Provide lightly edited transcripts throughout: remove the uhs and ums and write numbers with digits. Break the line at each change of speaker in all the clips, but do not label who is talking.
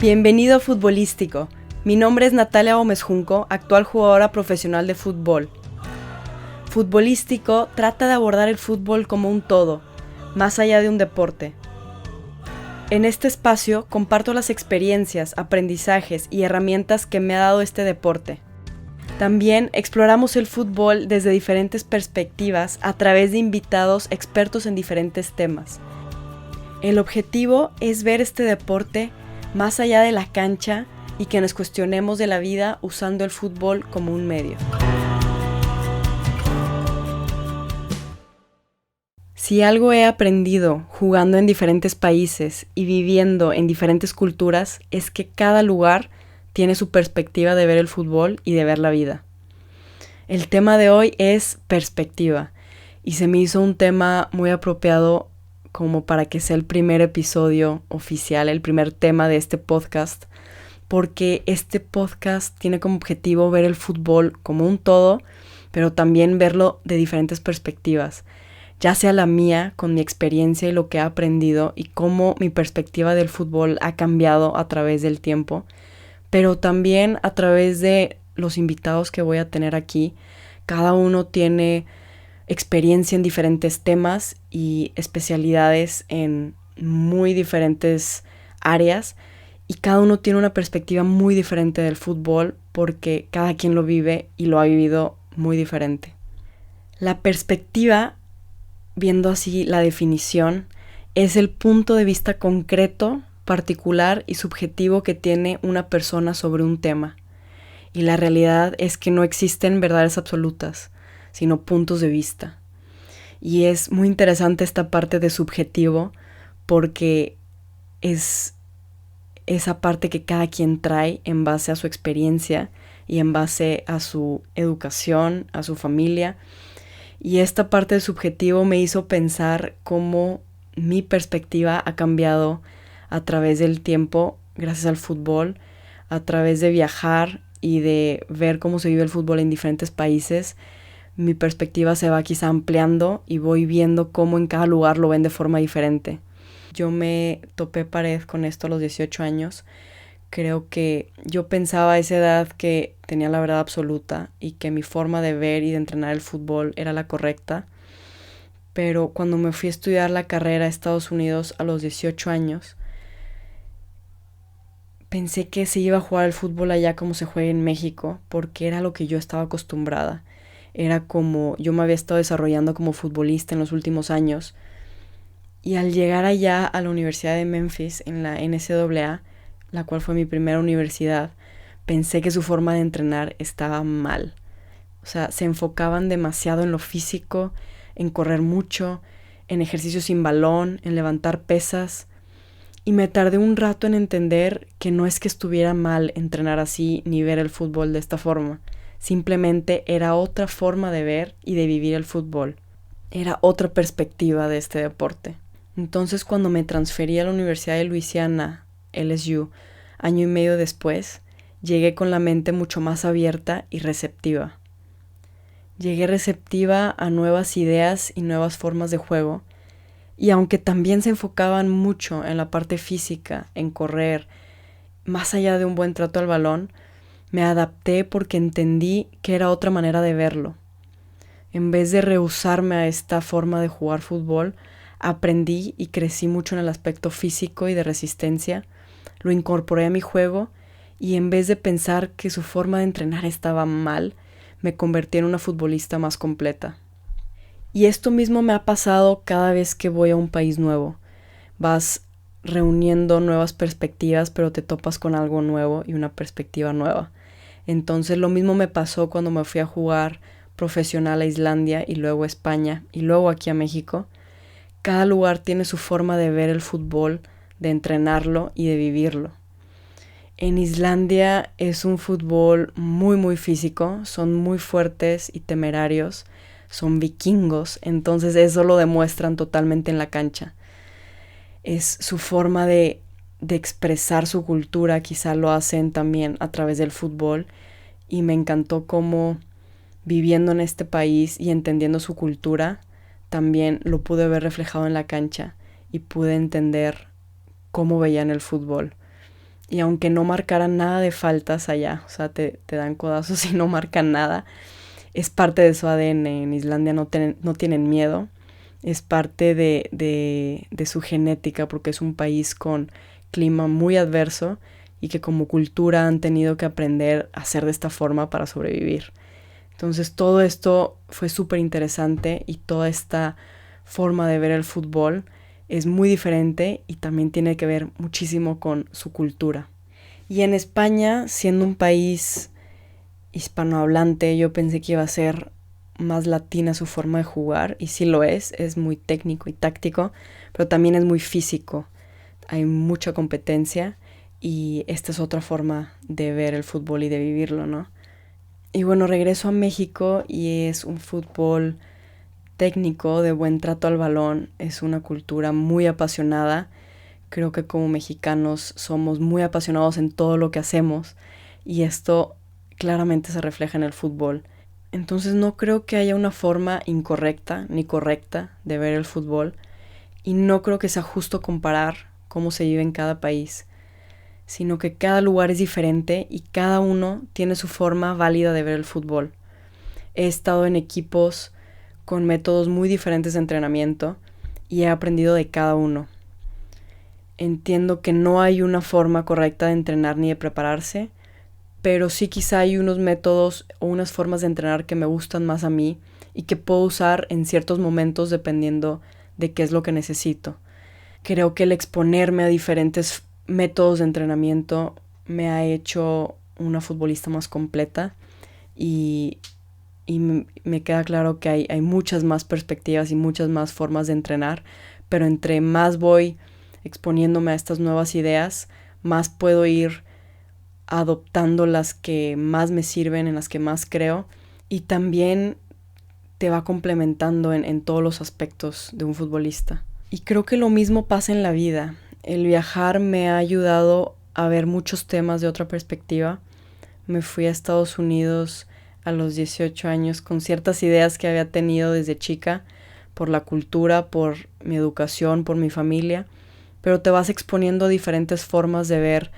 Bienvenido a Futbolístico. Mi nombre es Natalia Gómez Junco, actual jugadora profesional de fútbol. Futbolístico trata de abordar el fútbol como un todo, más allá de un deporte. En este espacio comparto las experiencias, aprendizajes y herramientas que me ha dado este deporte. También exploramos el fútbol desde diferentes perspectivas a través de invitados expertos en diferentes temas. El objetivo es ver este deporte más allá de la cancha y que nos cuestionemos de la vida usando el fútbol como un medio. Si algo he aprendido jugando en diferentes países y viviendo en diferentes culturas es que cada lugar tiene su perspectiva de ver el fútbol y de ver la vida. El tema de hoy es perspectiva y se me hizo un tema muy apropiado como para que sea el primer episodio oficial, el primer tema de este podcast, porque este podcast tiene como objetivo ver el fútbol como un todo, pero también verlo de diferentes perspectivas, ya sea la mía, con mi experiencia y lo que he aprendido y cómo mi perspectiva del fútbol ha cambiado a través del tiempo, pero también a través de los invitados que voy a tener aquí. Cada uno tiene experiencia en diferentes temas y especialidades en muy diferentes áreas y cada uno tiene una perspectiva muy diferente del fútbol porque cada quien lo vive y lo ha vivido muy diferente. La perspectiva, viendo así la definición, es el punto de vista concreto, particular y subjetivo que tiene una persona sobre un tema. Y la realidad es que no existen verdades absolutas, sino puntos de vista. Y es muy interesante esta parte de subjetivo porque es esa parte que cada quien trae en base a su experiencia y en base a su educación, a su familia. Y esta parte de subjetivo me hizo pensar cómo mi perspectiva ha cambiado a través del tiempo gracias al fútbol, a través de viajar y de ver cómo se vive el fútbol en diferentes países. Mi perspectiva se va quizá ampliando y voy viendo cómo en cada lugar lo ven de forma diferente. Yo me topé pared con esto a los 18 años. Creo que yo pensaba a esa edad que tenía la verdad absoluta y que mi forma de ver y de entrenar el fútbol era la correcta. Pero cuando me fui a estudiar la carrera a Estados Unidos a los 18 años, pensé que se iba a jugar el fútbol allá como se juega en México, porque era lo que yo estaba acostumbrada. Era como yo me había estado desarrollando como futbolista en los últimos años. Y al llegar allá a la Universidad de Memphis, en la NCAA, la cual fue mi primera universidad, pensé que su forma de entrenar estaba mal. O sea, se enfocaban demasiado en lo físico, en correr mucho, en ejercicios sin balón, en levantar pesas. Y me tardé un rato en entender que no es que estuviera mal entrenar así ni ver el fútbol de esta forma. Simplemente era otra forma de ver y de vivir el fútbol. Era otra perspectiva de este deporte. Entonces, cuando me transferí a la Universidad de Luisiana, LSU, año y medio después, llegué con la mente mucho más abierta y receptiva. Llegué receptiva a nuevas ideas y nuevas formas de juego, y aunque también se enfocaban mucho en la parte física, en correr, más allá de un buen trato al balón, me adapté porque entendí que era otra manera de verlo. En vez de rehusarme a esta forma de jugar fútbol, aprendí y crecí mucho en el aspecto físico y de resistencia, lo incorporé a mi juego y en vez de pensar que su forma de entrenar estaba mal, me convertí en una futbolista más completa. Y esto mismo me ha pasado cada vez que voy a un país nuevo. Vas reuniendo nuevas perspectivas, pero te topas con algo nuevo y una perspectiva nueva. Entonces lo mismo me pasó cuando me fui a jugar profesional a Islandia y luego a España y luego aquí a México. Cada lugar tiene su forma de ver el fútbol, de entrenarlo y de vivirlo. En Islandia es un fútbol muy muy físico, son muy fuertes y temerarios, son vikingos, entonces eso lo demuestran totalmente en la cancha. Es su forma de expresar su cultura, quizá lo hacen también a través del fútbol y me encantó cómo viviendo en este país y entendiendo su cultura, también lo pude ver reflejado en la cancha y pude entender cómo veían el fútbol. y aunque no marcaran nada de faltas allá, o sea, te dan codazos y no marcan nada, es parte de su ADN. En Islandia no tienen miedo, es parte de su genética, porque es un país con clima muy adverso y que como cultura han tenido que aprender a hacer de esta forma para sobrevivir. Entonces todo esto fue súper interesante y toda esta forma de ver el fútbol es muy diferente y también tiene que ver muchísimo con su cultura. Y en España, siendo un país hispanohablante, yo pensé que iba a ser más latina su forma de jugar, y sí lo es muy técnico y táctico, pero también es muy físico, hay mucha competencia y esta es otra forma de ver el fútbol y de vivirlo, ¿no? Y bueno, regreso a México y es un fútbol técnico, de buen trato al balón, es una cultura muy apasionada. Creo que como mexicanos somos muy apasionados en todo lo que hacemos y esto claramente se refleja en el fútbol. Entonces no creo que haya una forma incorrecta ni correcta de ver el fútbol y no creo que sea justo comparar cómo se vive en cada país, sino que cada lugar es diferente y cada uno tiene su forma válida de ver el fútbol. He estado en equipos con métodos muy diferentes de entrenamiento y he aprendido de cada uno. Entiendo que no hay una forma correcta de entrenar ni de prepararse, pero sí quizá hay unos métodos o unas formas de entrenar que me gustan más a mí y que puedo usar en ciertos momentos dependiendo de qué es lo que necesito. Creo que el exponerme a diferentes métodos de entrenamiento me ha hecho una futbolista más completa y me queda claro que hay muchas más perspectivas y muchas más formas de entrenar, pero entre más voy exponiéndome a estas nuevas ideas, más puedo ir adoptando las que más me sirven, en las que más creo, y también te va complementando en todos los aspectos de un futbolista. Y creo que lo mismo pasa en la vida. El viajar me ha ayudado a ver muchos temas de otra perspectiva. Me fui a Estados Unidos a los 18 años con ciertas ideas que había tenido desde chica, por la cultura, por mi educación, por mi familia, pero te vas exponiendo a diferentes formas de ver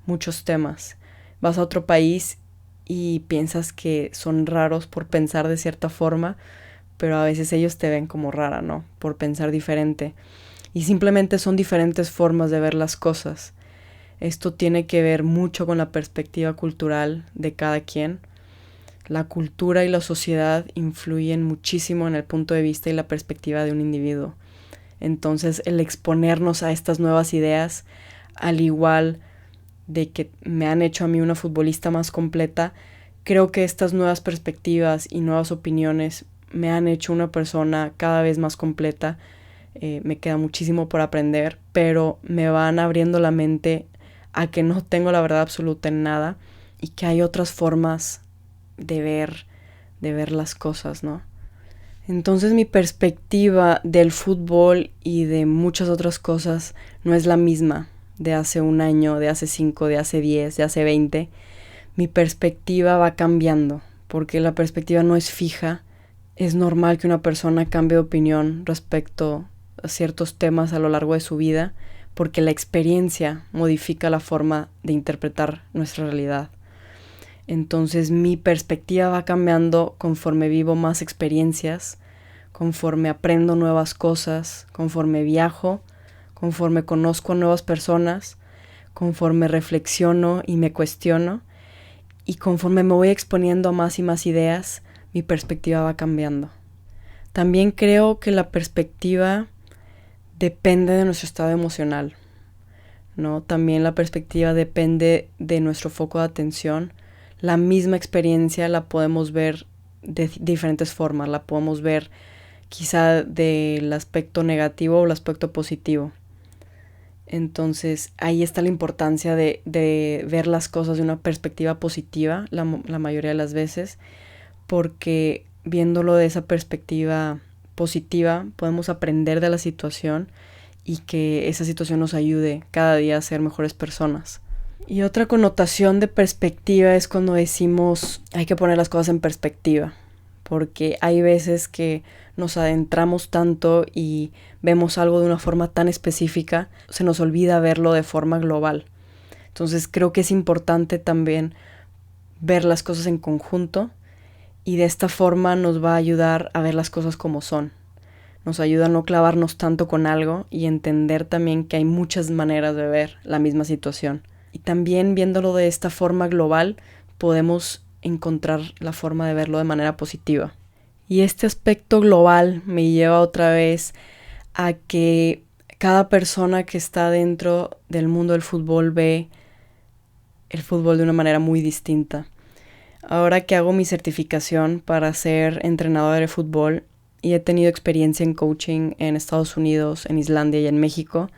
muchos temas. Vas a otro país y piensas que son raros por pensar de cierta forma, pero a veces ellos te ven como rara, ¿no? Por pensar diferente. Y simplemente son diferentes formas de ver las cosas. Esto tiene que ver mucho con la perspectiva cultural de cada quien. La cultura y la sociedad influyen muchísimo en el punto de vista y la perspectiva de un individuo. Entonces, el exponernos a estas nuevas ideas, al igual de que me han hecho a mí una futbolista más completa, creo que estas nuevas perspectivas y nuevas opiniones me han hecho una persona cada vez más completa. Me queda muchísimo por aprender, pero me van abriendo la mente a que no tengo la verdad absoluta en nada y que hay otras formas de ver las cosas, ¿no? Entonces mi perspectiva del fútbol y de muchas otras cosas no es la misma de hace un año, de hace 5, de hace 10, de hace 20. Mi perspectiva va cambiando porque la perspectiva no es fija. Es normal que una persona cambie de opinión respecto a ciertos temas a lo largo de su vida porque la experiencia modifica la forma de interpretar nuestra realidad. Entonces mi perspectiva va cambiando conforme vivo más experiencias, conforme aprendo nuevas cosas, conforme viajo, conforme conozco a nuevas personas, conforme reflexiono y me cuestiono, y conforme me voy exponiendo a más y más ideas, mi perspectiva va cambiando. También creo que la perspectiva depende de nuestro estado emocional, ¿no? También la perspectiva depende de nuestro foco de atención. La misma experiencia la podemos ver de diferentes formas. La podemos ver quizá del aspecto negativo o el aspecto positivo. Entonces ahí está la importancia de ver las cosas de una perspectiva positiva la mayoría de las veces, porque viéndolo de esa perspectiva positiva podemos aprender de la situación y que esa situación nos ayude cada día a ser mejores personas. Y otra connotación de perspectiva es cuando decimos hay que poner las cosas en perspectiva, porque hay veces que nos adentramos tanto y vemos algo de una forma tan específica, se nos olvida verlo de forma global. Entonces creo que es importante también ver las cosas en conjunto y de esta forma nos va a ayudar a ver las cosas como son. Nos ayuda a no clavarnos tanto con algo y entender también que hay muchas maneras de ver la misma situación. Y también viéndolo de esta forma global, podemos encontrar la forma de verlo de manera positiva. Y este aspecto global me lleva otra vez a que cada persona que está dentro del mundo del fútbol ve el fútbol de una manera muy distinta. Ahora que hago mi certificación para ser entrenadora de fútbol y he tenido experiencia en coaching en Estados Unidos, en Islandia y en México,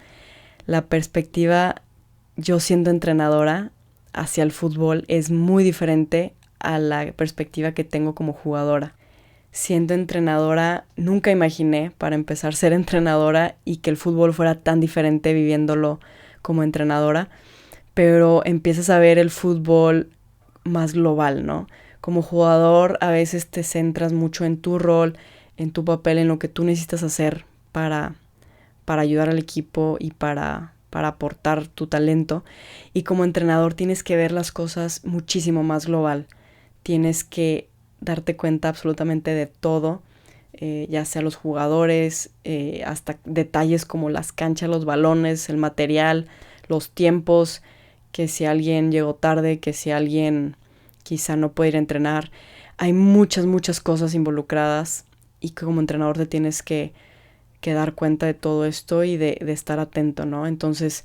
la perspectiva, yo siendo entrenadora hacia el fútbol, es muy diferente a la perspectiva que tengo como jugadora. Siendo entrenadora, nunca imaginé, para empezar, ser entrenadora y que el fútbol fuera tan diferente viviéndolo como entrenadora, pero empiezas a ver el fútbol más global, ¿no? Como jugador a veces te centras mucho en tu rol, en tu papel, en lo que tú necesitas hacer para ayudar al equipo y para aportar tu talento. Y como entrenador tienes que ver las cosas muchísimo más global. Tienes que darte cuenta absolutamente de todo, ya sea los jugadores, hasta detalles como las canchas, los balones, el material, los tiempos, que si alguien llegó tarde, que si alguien quizá no puede ir a entrenar. Hay muchas cosas involucradas y que como entrenador te tienes que dar cuenta de todo esto y de estar atento, ¿no? Entonces,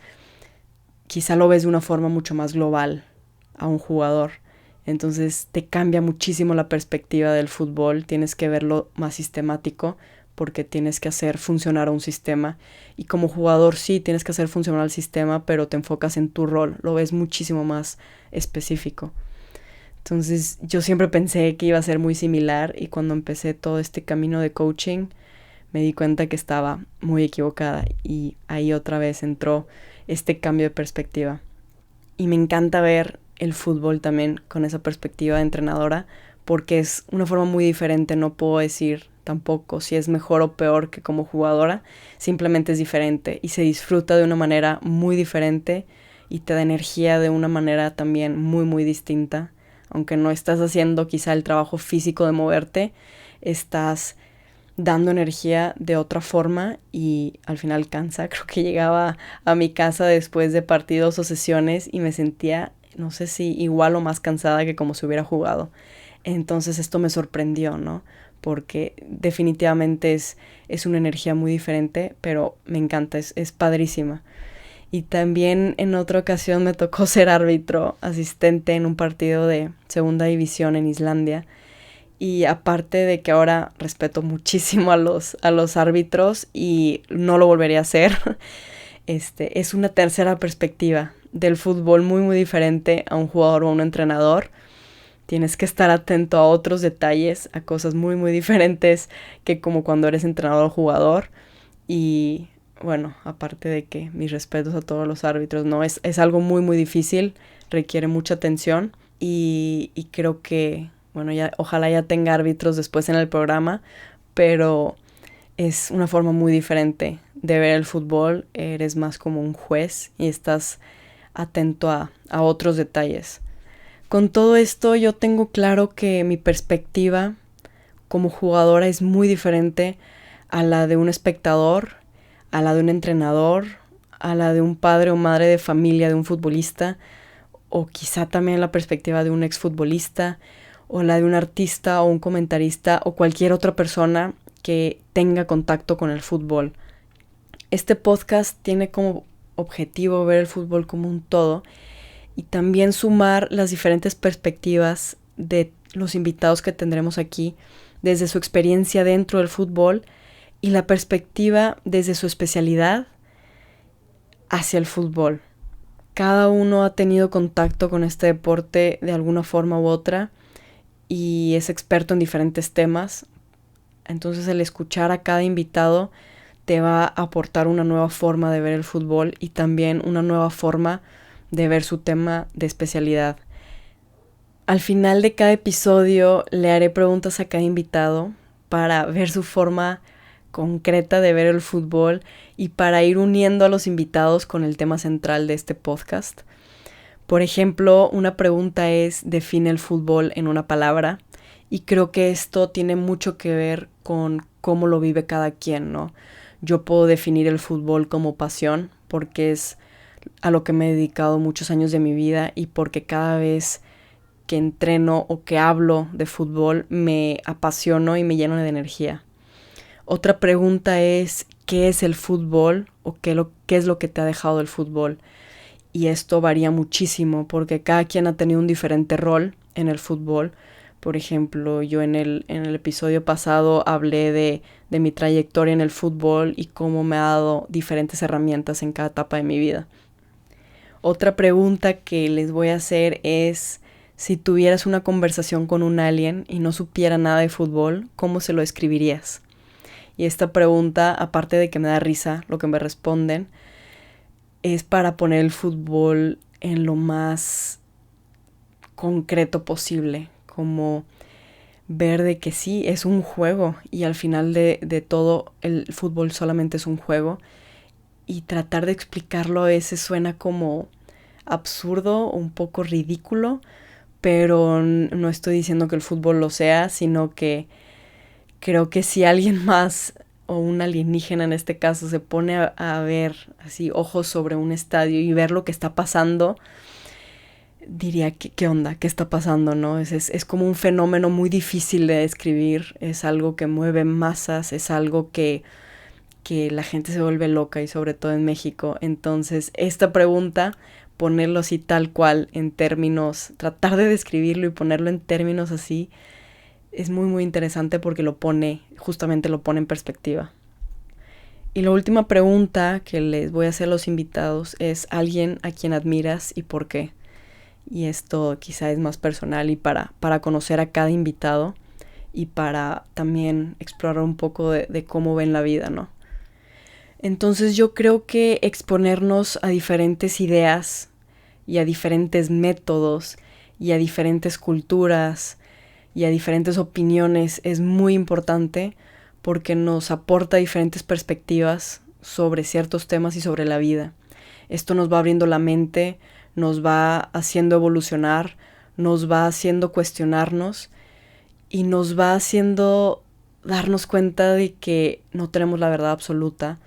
quizá lo ves de una forma mucho más global a un jugador. Entonces, te cambia muchísimo la perspectiva del fútbol. Tienes que verlo más sistemático porque tienes que hacer funcionar a un sistema. Y como jugador sí, tienes que hacer funcionar el sistema, pero te enfocas en tu rol. Lo ves muchísimo más específico. Entonces, yo siempre pensé que iba a ser muy similar y cuando empecé todo este camino de coaching, me di cuenta que estaba muy equivocada y ahí otra vez entró este cambio de perspectiva. Y me encanta ver el fútbol también con esa perspectiva de entrenadora porque es una forma muy diferente. No puedo decir tampoco si es mejor o peor que como jugadora, simplemente es diferente y se disfruta de una manera muy diferente y te da energía de una manera también muy distinta. Aunque no estás haciendo quizá el trabajo físico de moverte, estás dando energía de otra forma y al final cansa. Creo que llegaba a mi casa después de partidos o sesiones y me sentía, no sé si igual o más cansada que como si hubiera jugado. Entonces esto me sorprendió, ¿no? Porque definitivamente es una energía muy diferente, pero me encanta, es padrísima. Y también en otra ocasión me tocó ser árbitro asistente en un partido de segunda división en Islandia. Y aparte de que ahora respeto muchísimo a los árbitros y no lo volvería a hacer, es una tercera perspectiva del fútbol muy diferente a un jugador o a un entrenador. Tienes que estar atento a otros detalles, a cosas muy diferentes que como cuando eres entrenador o jugador. Y bueno, aparte de que mis respetos a todos los árbitros, ¿no? Es algo muy difícil, requiere mucha atención y creo que, bueno, ojalá ya tenga árbitros después en el programa, pero es una forma muy diferente de ver el fútbol. Eres más como un juez y estás atento a otros detalles. Con todo esto yo tengo claro que mi perspectiva como jugadora es muy diferente a la de un espectador, a la de un entrenador, a la de un padre o madre de familia de un futbolista, o quizá también la perspectiva de un exfutbolista, o la de un artista o un comentarista o cualquier otra persona que tenga contacto con el fútbol. Este podcast tiene como objetivo ver el fútbol como un todo y también sumar las diferentes perspectivas de los invitados que tendremos aquí desde su experiencia dentro del fútbol y la perspectiva desde su especialidad hacia el fútbol. Cada uno ha tenido contacto con este deporte de alguna forma u otra y es experto en diferentes temas. Entonces el escuchar a cada invitado te va a aportar una nueva forma de ver el fútbol y también una nueva forma de ver su tema de especialidad. Al final de cada episodio le haré preguntas a cada invitado para ver su forma concreta de ver el fútbol y para ir uniendo a los invitados con el tema central de este podcast. Por ejemplo, una pregunta es: define el fútbol en una palabra. Y creo que esto tiene mucho que ver con cómo lo vive cada quien, ¿no? Yo puedo definir el fútbol como pasión, porque es a lo que me he dedicado muchos años de mi vida y porque cada vez que entreno o que hablo de fútbol me apasiono y me lleno de energía. Otra pregunta es: ¿qué es el fútbol? ¿O qué es lo que te ha dejado el fútbol? Y esto varía muchísimo porque cada quien ha tenido un diferente rol en el fútbol. Por ejemplo, yo en el episodio pasado hablé de mi trayectoria en el fútbol y cómo me ha dado diferentes herramientas en cada etapa de mi vida. Otra pregunta que les voy a hacer es: si tuvieras una conversación con un alien y no supiera nada de fútbol, ¿cómo se lo escribirías? Y esta pregunta, aparte de que me da risa lo que me responden, es para poner el fútbol en lo más concreto posible, como ver de que sí, es un juego y al final de todo el fútbol solamente es un juego, y tratar de explicarlo a veces suena como absurdo, un poco ridículo, pero no estoy diciendo que el fútbol lo sea, sino que creo que si alguien más, o un alienígena en este caso, se pone a ver así ojos sobre un estadio y ver lo que está pasando, diría: ¿qué onda? ¿Qué está pasando? ¿No? Es como un fenómeno muy difícil de describir, es algo que mueve masas, es algo que la gente se vuelve loca, y sobre todo en México. Entonces, esta pregunta, ponerlo así tal cual, en términos, tratar de describirlo y ponerlo en términos así, es muy muy interesante porque justamente lo pone en perspectiva. Y la última pregunta que les voy a hacer a los invitados es: alguien a quien admiras y por qué. Y esto quizá es más personal y para conocer a cada invitado y para también explorar un poco de cómo ven la vida, ¿no? Entonces yo creo que exponernos a diferentes ideas y a diferentes métodos y a diferentes culturas y a diferentes opiniones es muy importante, porque nos aporta diferentes perspectivas sobre ciertos temas y sobre la vida. Esto nos va abriendo la mente, nos va haciendo evolucionar, nos va haciendo cuestionarnos y nos va haciendo darnos cuenta de que no tenemos la verdad absoluta.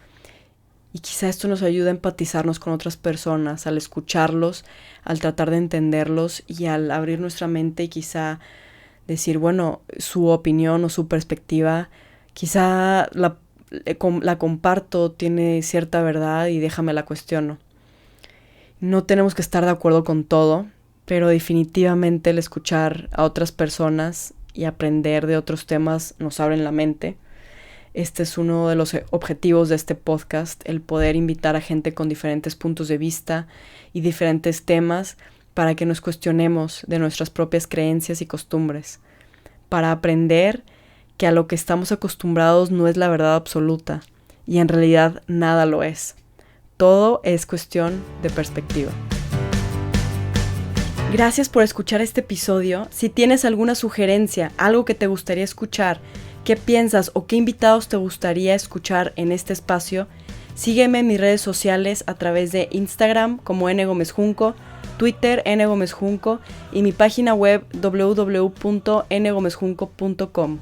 Y quizá esto nos ayuda a empatizarnos con otras personas, al escucharlos, al tratar de entenderlos y al abrir nuestra mente y quizá decir: bueno, su opinión o su perspectiva, quizá la comparto, tiene cierta verdad y déjame la cuestiono. No tenemos que estar de acuerdo con todo, pero definitivamente el escuchar a otras personas y aprender de otros temas nos abren la mente. Este es uno de los objetivos de este podcast, el poder invitar a gente con diferentes puntos de vista y diferentes temas para que nos cuestionemos de nuestras propias creencias y costumbres, para aprender que a lo que estamos acostumbrados no es la verdad absoluta y en realidad nada lo es. Todo es cuestión de perspectiva. Gracias por escuchar este episodio. Si tienes alguna sugerencia, algo que te gustaría escuchar, qué piensas o qué invitados te gustaría escuchar en este espacio, sígueme en mis redes sociales a través de Instagram como ngomezjunco, Twitter ngomezjunco y mi página web www.ngomezjunco.com.